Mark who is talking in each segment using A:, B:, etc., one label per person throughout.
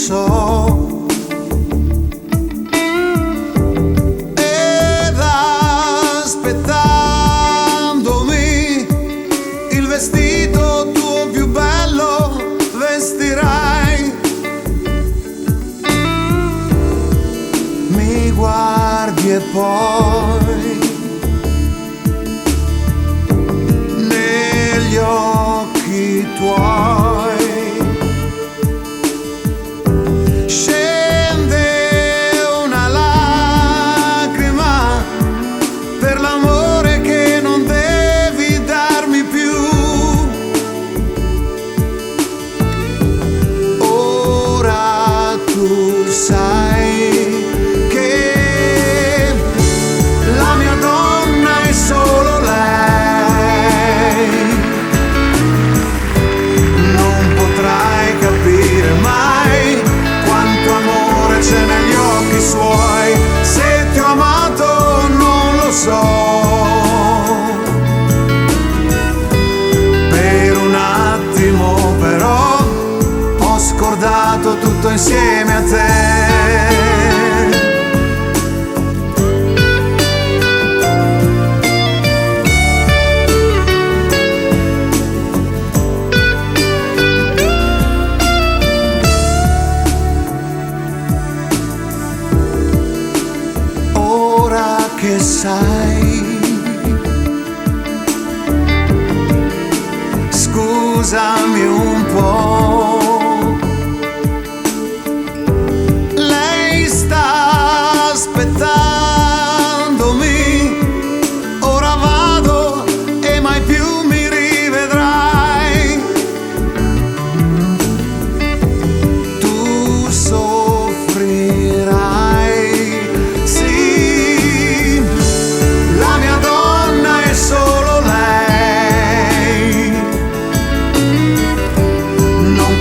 A: so. Ed aspettandomi il vestito tuo più bello vestirai. Mi guardi e poi negli occhi tuoi scende una lacrima per l'amore che non devi darmi più. Ora tu sai che la mia donna è solo lei. Non potrai capire mai quanto amore c'è negli occhi suoi. Se ti ho amato non lo so. Per un attimo però ho scordato tutto insieme a te. Ora che sai, scusami un po'. Lei sta aspettandomi. Ora vado e mai più mi rivedrai. Tu soffrirai. Sì, la mia donna è solo lei. Non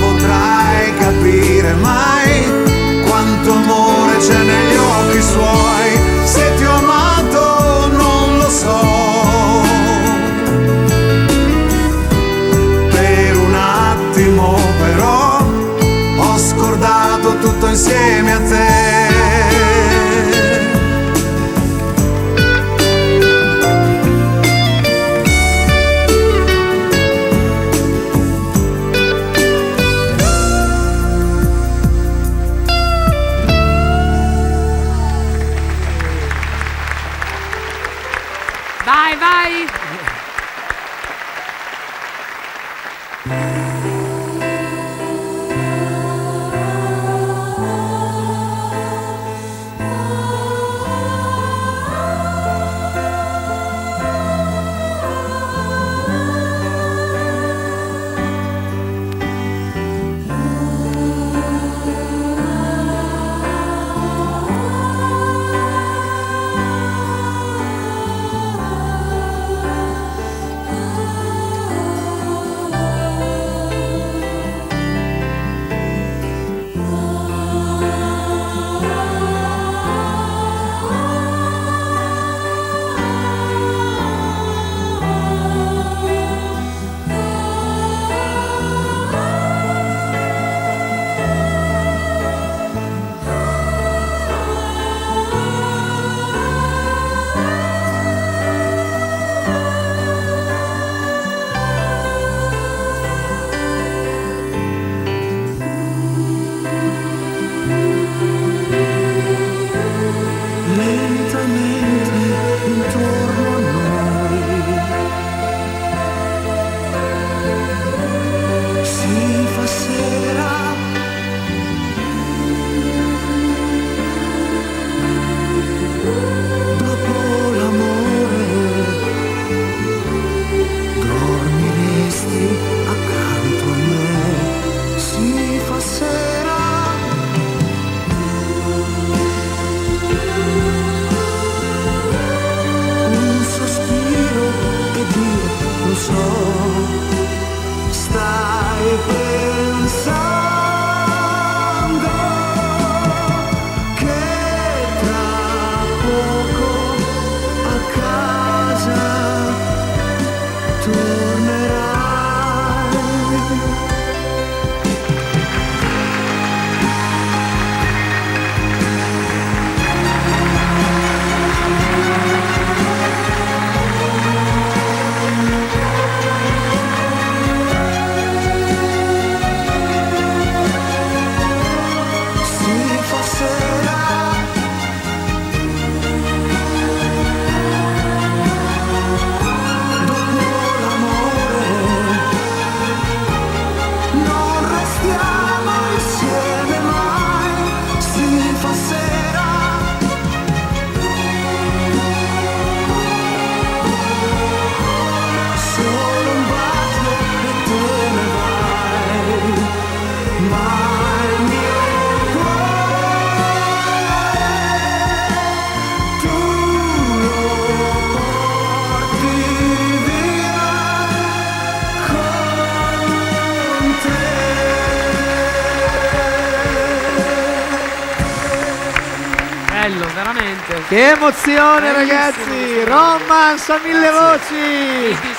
B: bello, veramente.
C: Che emozione,
B: Bellissimo,
C: ragazzi!
B: sì.
C: Romance a 1000 voci!